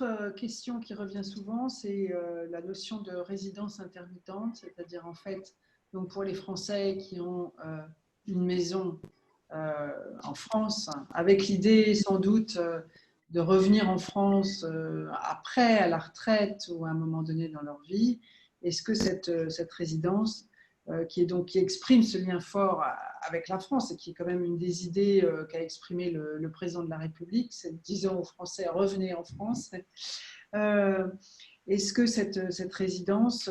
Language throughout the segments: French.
autre question qui revient souvent, c'est la notion de résidence intermittente, c'est-à-dire en fait, donc pour les Français qui ont une maison en France, avec l'idée sans doute de revenir en France après, à la retraite ou à un moment donné dans leur vie, est-ce que cette résidence qui exprime ce lien fort avec la France et qui est quand même une des idées qu'a exprimé le président de la République, c'est disons aux Français revenez en France. Est-ce que cette résidence,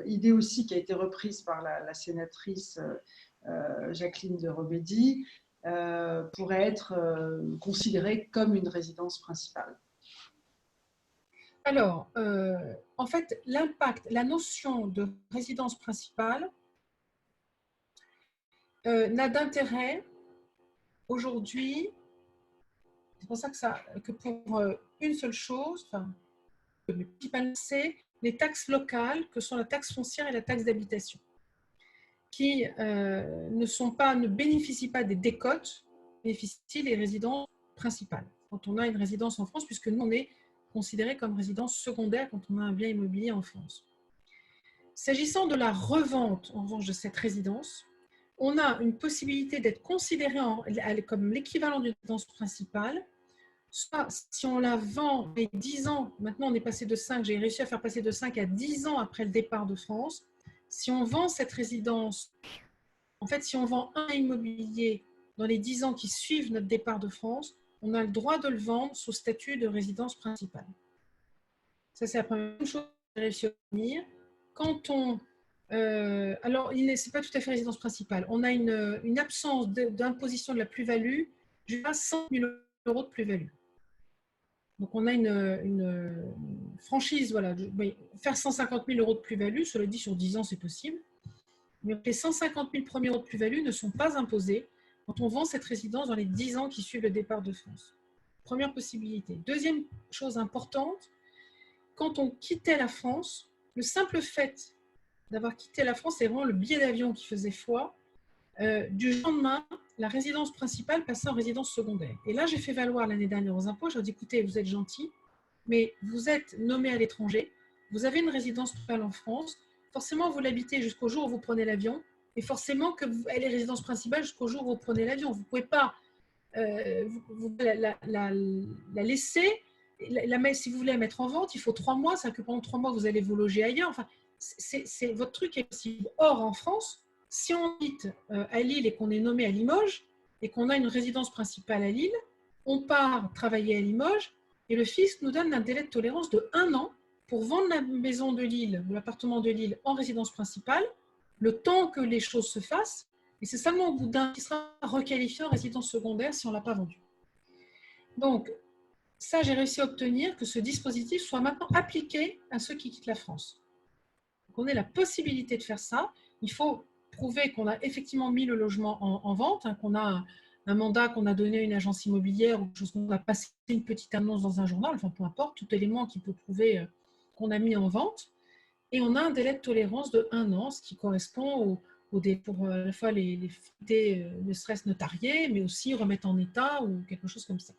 idée aussi qui a été reprise par la sénatrice Jacqueline de Robédy, pourrait être considérée comme une résidence principale? Alors, en fait, l'impact, la notion de résidence principale n'a d'intérêt aujourd'hui, c'est pour ça que pour une seule chose, enfin, c'est les taxes locales que sont la taxe foncière et la taxe d'habitation, qui ne bénéficient pas des décotes, bénéficient des résidences principales. Quand on a une résidence en France, puisque nous, on est considéré comme résidence secondaire quand on a un bien immobilier en France. S'agissant de la revente, en revanche, de cette résidence, on a une possibilité d'être considéré comme l'équivalent d'une résidence principale, soit si on la vend les 10 ans, maintenant on est passé de 5, j'ai réussi à faire passer de 5 à 10 ans après le départ de France, si on vend cette résidence, en fait, si on vend un immobilier dans les 10 ans qui suivent notre départ de France, on a le droit de le vendre sous statut de résidence principale. Ça, c'est la première chose que j'ai réussi à obtenir. Quand on... alors, ce n'est pas tout à fait résidence principale. On a une absence d'imposition de la plus-value jusqu'à 100 000 € de plus-value. Donc, on a une franchise, voilà. Faire 150 000 € de plus-value, cela dit, sur 10 ans, c'est possible. Mais les 150 000 premiers euros de plus-value ne sont pas imposés quand on vend cette résidence dans les 10 ans qui suivent le départ de France. Première possibilité. Deuxième chose importante, quand on quittait la France, le simple fait d'avoir quitté la France, c'est vraiment le billet d'avion qui faisait foi. Du lendemain, la résidence principale passait en résidence secondaire. Et là, j'ai fait valoir l'année dernière aux impôts, j'ai dit, écoutez, vous êtes gentil, mais vous êtes nommé à l'étranger, vous avez une résidence principale en France, forcément, vous l'habitez jusqu'au jour où vous prenez l'avion, et forcément elle est résidence principale jusqu'au jour où vous prenez l'avion. Vous ne pouvez pas la laisser, si vous voulez la mettre en vente, il faut 3 mois, c'est-à-dire que pendant 3 mois, vous allez vous loger ailleurs. Enfin, votre truc est possible. Or, en France, si on habite à Lille et qu'on est nommé à Limoges, et qu'on a une résidence principale à Lille, on part travailler à Limoges, et le fisc nous donne un délai de tolérance de 1 an pour vendre la maison de Lille ou l'appartement de Lille en résidence principale, le temps que les choses se fassent, et c'est seulement au bout d'un an qui sera requalifié en résidence secondaire si on ne l'a pas vendu. Donc, ça, j'ai réussi à obtenir que ce dispositif soit maintenant appliqué à ceux qui quittent la France. Donc, on ait la possibilité de faire ça. Il faut prouver qu'on a effectivement mis le logement en vente, hein, qu'on a un mandat qu'on a donné à une agence immobilière ou qu'on a passé une petite annonce dans un journal, enfin peu importe, tout élément qui peut prouver qu'on a mis en vente. Et on a un délai de tolérance de 1 an, ce qui correspond pour à la fois les formalités, ne serait-ce notariées, mais aussi remettre en état ou quelque chose comme ça.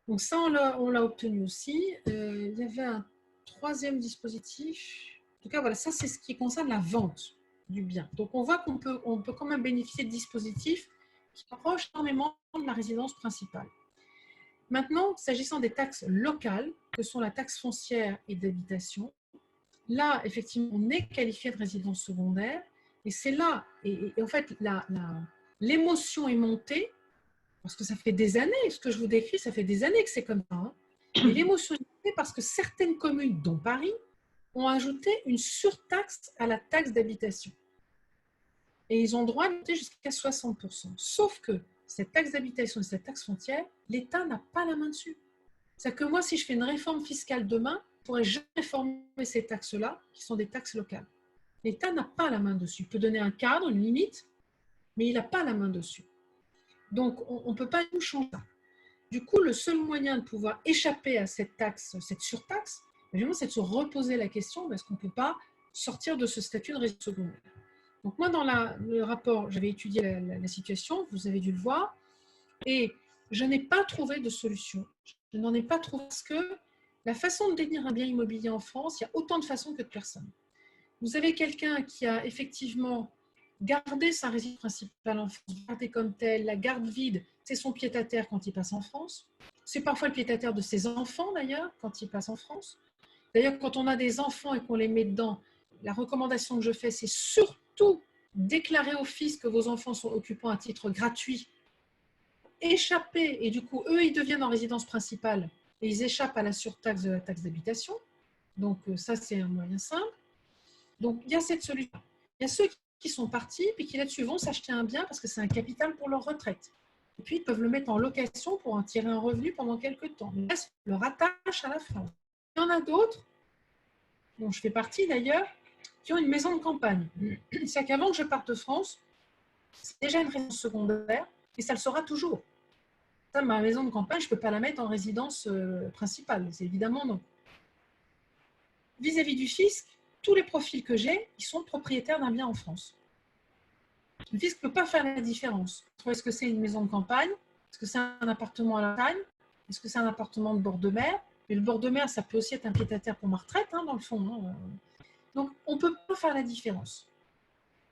Donc ça, on l'a obtenu aussi. Il y avait un troisième dispositif. En tout cas, voilà, ça c'est ce qui concerne la vente du bien. Donc on voit qu'on peut quand même bénéficier de dispositifs qui approchent énormément de la résidence principale. Maintenant, s'agissant des taxes locales, que sont la taxe foncière et d'habitation, là, effectivement, on est qualifié de résidence secondaire, et c'est là, et en fait, l'émotion est montée, parce que ça fait des années, ce que je vous décris, ça fait des années que c'est comme ça, hein. Et l'émotion est montée parce que certaines communes, dont Paris, ont ajouté une surtaxe à la taxe d'habitation. Et ils ont le droit de monter jusqu'à 60%. Sauf que cette taxe d'habitation et cette taxe foncière, l'État n'a pas la main dessus. C'est-à-dire que moi, si je fais une réforme fiscale demain, je ne pourrais jamais réformer ces taxes-là, qui sont des taxes locales. L'État n'a pas la main dessus. Il peut donner un cadre, une limite, mais il n'a pas la main dessus. Donc, on ne peut pas tout changer ça. Du coup, le seul moyen de pouvoir échapper à cette taxe, cette surtaxe, évidemment, c'est de se reposer la question, est-ce qu'on ne peut pas sortir de ce statut de résidence secondaire? Donc moi, dans le rapport, j'avais étudié la situation, vous avez dû le voir, et je n'ai pas trouvé de solution. Je n'en ai pas trouvé parce que la façon de détenir un bien immobilier en France, il y a autant de façons que de personnes. Vous avez quelqu'un qui a effectivement gardé sa résidence principale en France, gardé comme telle, la garde vide, c'est son pied-à-terre quand il passe en France. C'est parfois le pied-à-terre de ses enfants d'ailleurs quand il passe en France. D'ailleurs, quand on a des enfants et qu'on les met dedans, la recommandation que je fais, c'est surtout déclarer au fisc que vos enfants sont occupants à titre gratuit, échapper, et du coup, eux, ils deviennent en résidence principale et ils échappent à la surtaxe de la taxe d'habitation. Donc, ça, c'est un moyen simple. Donc, il y a cette solution. Il y a ceux qui sont partis et qui, là-dessus, vont s'acheter un bien parce que c'est un capital pour leur retraite. Et puis, ils peuvent le mettre en location pour en tirer un revenu pendant quelques temps. Mais ça, le rattache à la France. Il y en a d'autres, dont je fais partie d'ailleurs, qui ont une maison de campagne. C'est qu'avant que je parte de France, c'est déjà une résidence secondaire et ça le sera toujours. Ça, ma maison de campagne, je ne peux pas la mettre en résidence principale. C'est évidemment non. Vis-à-vis du fisc, tous les profils que j'ai, ils sont propriétaires d'un bien en France. Le fisc ne peut pas faire la différence. Est-ce que c'est une maison de campagne? Est-ce que c'est un appartement à la campagne? Est-ce que c'est un appartement de bord de mer? Et le bord de mer, ça peut aussi être un pied-à-terre pour ma retraite, hein, dans le fond. Hein. Donc, on ne peut pas faire la différence.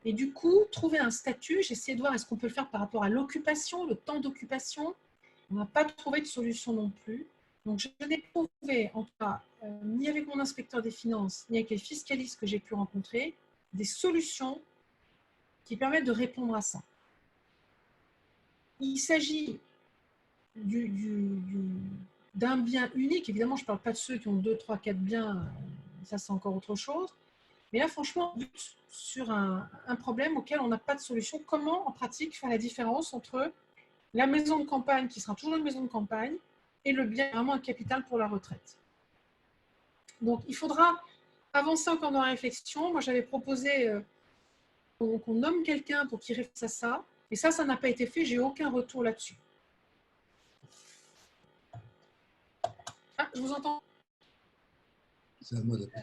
Et du coup, trouver un statut, j'essaie de voir est-ce qu'on peut le faire par rapport à l'occupation, le temps d'occupation. On n'a pas trouvé de solution non plus. Donc, je n'ai trouvé, en tout cas, ni avec mon inspecteur des finances, ni avec les fiscalistes que j'ai pu rencontrer, des solutions qui permettent de répondre à ça. Il s'agit d'un bien unique. Évidemment, je ne parle pas de ceux qui ont 2, 3, 4 biens. Ça, c'est encore autre chose. Mais là, franchement, sur un problème auquel on n'a pas de solution, comment, en pratique, faire la différence entre la maison de campagne, qui sera toujours une maison de campagne, et le bien vraiment un capital pour la retraite. Donc, il faudra avancer encore dans la réflexion. Moi, j'avais proposé qu'on nomme quelqu'un pour qu'il réfléchisse à ça. Et ça n'a pas été fait. J'ai aucun retour là-dessus. Ah, je vous entends. C'est à moi d'appeler.